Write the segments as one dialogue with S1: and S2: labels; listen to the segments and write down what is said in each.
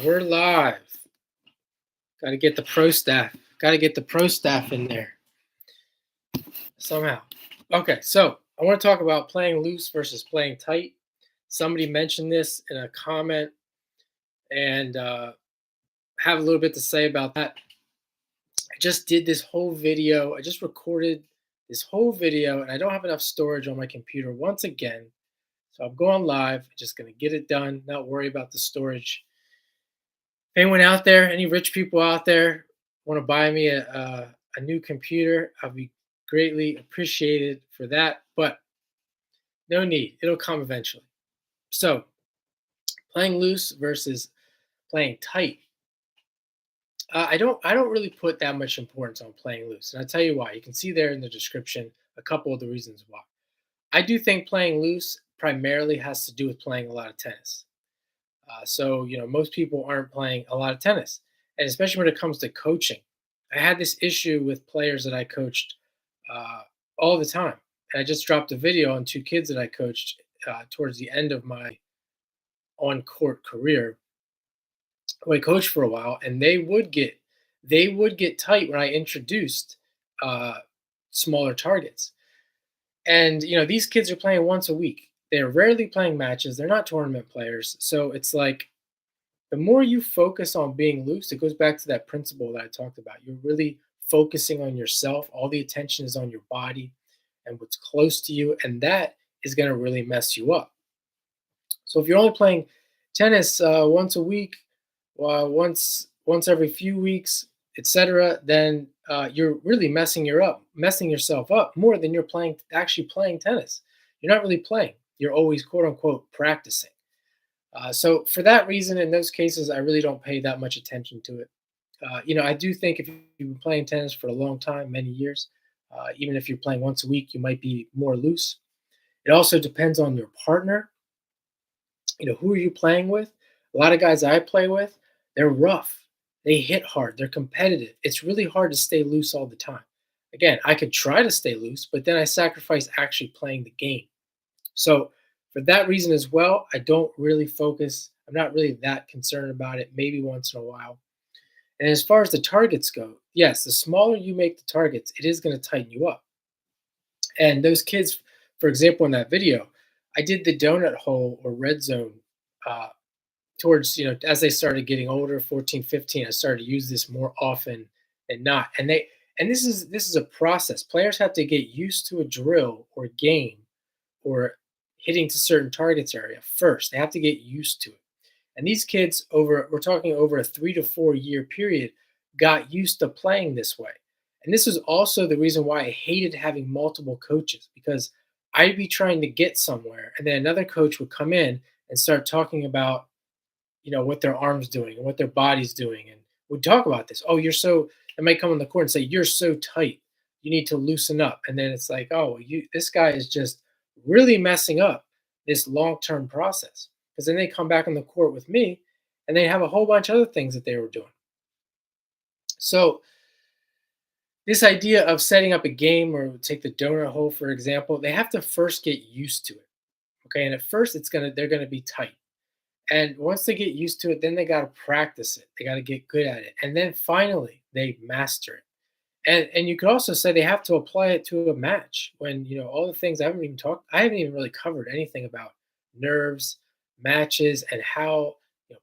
S1: We're live. Got to get the pro staff. Got to get the pro staff in there somehow. Okay, so I want to talk about playing loose versus playing tight. Somebody mentioned this in a comment, and have a little bit to say about that. I just did this whole video. I just recorded this whole video, and I don't have enough storage on my computer once again. So I'm going live. Just gonna get it done. Not worry about the storage. Anyone out there, any rich people out there, want to buy me a new computer? I'll be greatly appreciated for that. But no need. It'll come eventually. So playing loose versus playing tight. I don't really put that much importance on playing loose, and I'll tell you why. You can see there in the description a couple of the reasons why. I do think playing loose primarily has to do with playing a lot of tennis. So most people aren't playing a lot of tennis, and especially when it comes to coaching. I had this issue with players that I coached uh, all the time, and I just dropped a video on two kids that I coached towards the end of my on-court career. Who I coached for a while, and they would get tight when I introduced uh, smaller targets. And these kids are playing once a week. They're rarely playing matches. They're not tournament players, so it's like the more you focus on being loose, it goes back to that principle that I talked about. You're really focusing on yourself. All the attention is on your body and what's close to you, and that is going to really mess you up. So if you're only playing tennis once a week, once every few weeks, etc., then you're really messing yourself up more than you're playing actually playing tennis. You're not really playing. You're always quote unquote practicing. So for that reason, in those cases, I really don't pay that much attention to it. I do think if you've been playing tennis for a long time, many years, even if you're playing once a week, you might be more loose. It also depends on your partner. Who are you playing with? A lot of guys I play with, they're rough. They hit hard. They're competitive. It's really hard to stay loose all the time. Again, I could try to stay loose, but then I sacrifice actually playing the game. So for that reason as well, I don't really focus. I'm not really that concerned about it, maybe once in a while. And as far as the targets go, yes, the smaller you make the targets, it is going to tighten you up. And those kids, for example, in that video, I did the donut hole or red zone uh, towards, as they started getting older, 14, 15. I started to use this more often than not. And this is a process. Players have to get used to a drill or game or hitting to certain targets area first. They have to get used to it. And these kids we're talking over a 3 to 4 year period, got used to playing this way. And this is also the reason why I hated having multiple coaches, because I'd be trying to get somewhere and then another coach would come in and start talking about, what their arm's doing and what their body's doing. And we'd talk about this. Oh, you're so, it might come on the court and say, you're so tight. You need to loosen up. And then it's like, oh, this guy is just really messing up this long-term process. Because then they come back on the court with me and they have a whole bunch of other things that they were doing. So this idea of setting up a game, or take the donut hole for example, they have to first get used to it. Okay. And at first they're gonna be tight. And once they get used to it, then they got to practice it. They got to get good at it. And then finally they master it. And you could also say they have to apply it to a match when, all the things I haven't even really covered anything about nerves, matches, and how,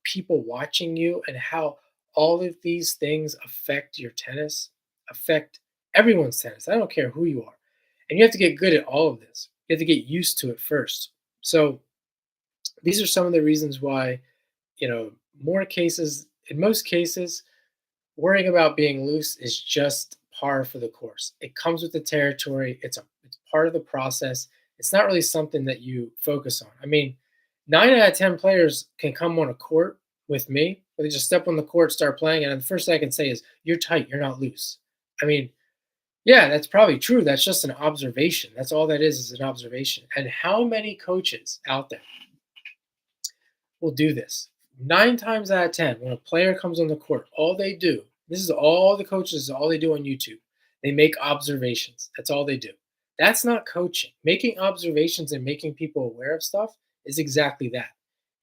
S1: people watching you and how all of these things affect your tennis, affect everyone's tennis. I don't care who you are. And you have to get good at all of this. You have to get used to it first. So these are some of the reasons why, more cases, in most cases, worrying about being loose is just par for the course. It comes with the territory. It's part of the process. It's not really something that you focus on. I mean, 9 out of 10 players can come on a court with me, where they just step on the court, start playing, and the first thing I can say is, "You're tight. You're not loose." I mean, yeah, that's probably true. That's just an observation. That's all that is an observation. And how many coaches out there will do this? 9 times out of 10, when a player comes on the court, all they do, this is all the coaches, all they do on YouTube, they make observations. That's all they do. That's not coaching. Making observations and making people aware of stuff is exactly that.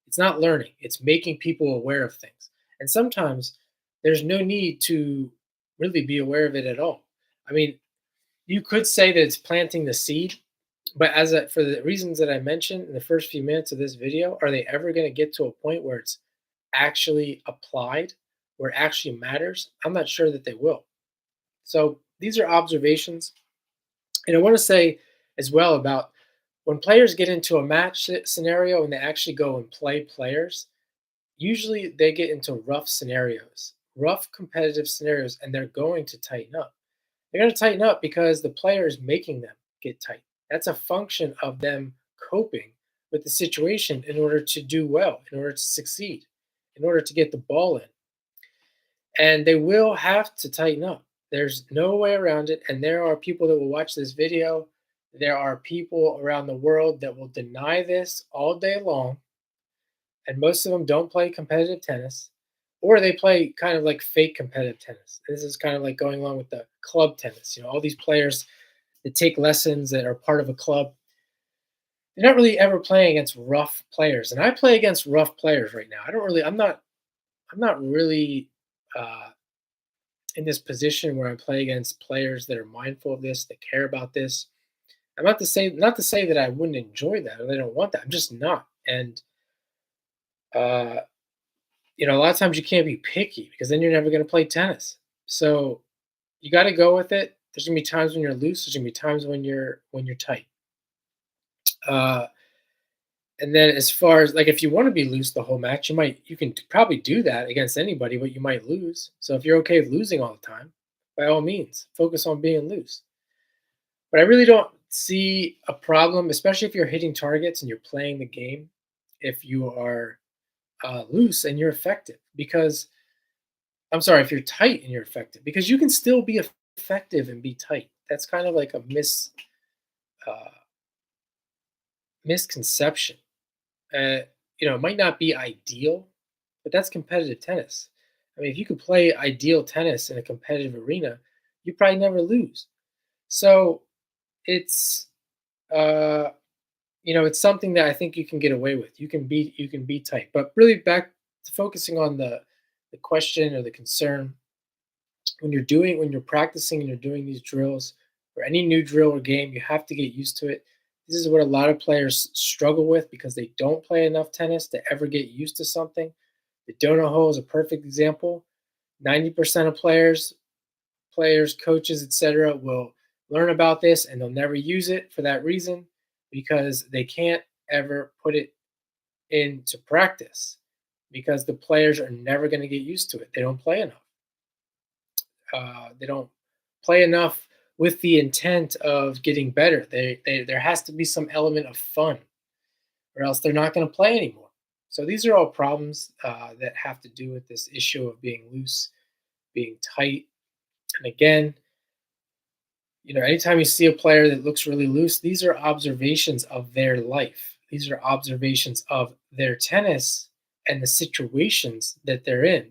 S1: It's not learning, it's making people aware of things. And sometimes there's no need to really be aware of it at all. I mean, you could say that it's planting the seed, but for the reasons that I mentioned in the first few minutes of this video, are they ever going to get to a point where it's actually applied, where it actually matters? I'm not sure that they will. So these are observations. And I want to say as well about when players get into a match scenario and they actually go and play players, usually they get into rough scenarios, rough competitive scenarios, and they're going to tighten up. They're going to tighten up because the player is making them get tight. That's a function of them coping with the situation in order to do well, in order to succeed, in order to get the ball in. And they will have to tighten up. There's no way around it. And there are people that will watch this video. There are people around the world that will deny this all day long. And most of them don't play competitive tennis, or they play kind of like fake competitive tennis. This is kind of like going along with the club tennis. All these players that take lessons that are part of a club, they're not really ever playing against rough players. And I play against rough players right now. I'm not really uh, in this position where I play against players that are mindful of this, that care about this. I'm not to say that I wouldn't enjoy that or they don't want that. I'm just not. And uh, a lot of times you can't be picky because then you're never going to play tennis. So you got to go with it. There's gonna be times when you're loose. There's gonna be times when you're tight. Uh, and then as far as like if you want to be loose the whole match, you can probably do that against anybody, but you might lose. So if you're okay with losing all the time, by all means, focus on being loose. But I really don't see a problem, especially if you're hitting targets and you're playing the game. If you are loose and you're effective, because I'm sorry, if you're tight and you're effective, because you can still be effective and be tight. That's kind of like a uh, misconception. Uh, it might not be ideal, but that's competitive tennis. I mean, if you could play ideal tennis in a competitive arena, you probably never lose. So it's uh, it's something that I think you can get away with. You can be tight, but really back to focusing on the question or the concern when you're practicing and you're doing these drills or any new drill or game, you have to get used to it. This is what a lot of players struggle with because they don't play enough tennis to ever get used to something. The donut hole is a perfect example. 90% of players, coaches, etc., will learn about this and they'll never use it for that reason because they can't ever put it into practice because the players are never going to get used to it. They don't play enough. They don't play enough with the intent of getting better. There has to be some element of fun, or else they're not going to play anymore. So these are all problems that have to do with this issue of being loose, being tight. And again, anytime you see a player that looks really loose, these are observations of their life. These are observations of their tennis and the situations that they're in,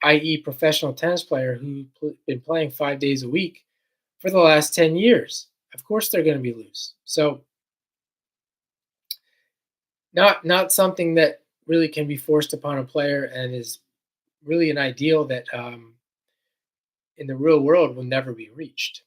S1: i.e., professional tennis player who's been playing 5 days a week for the last 10 years. Of course, they're going to be loose. So, not something that really can be forced upon a player and is really an ideal that in the real world will never be reached.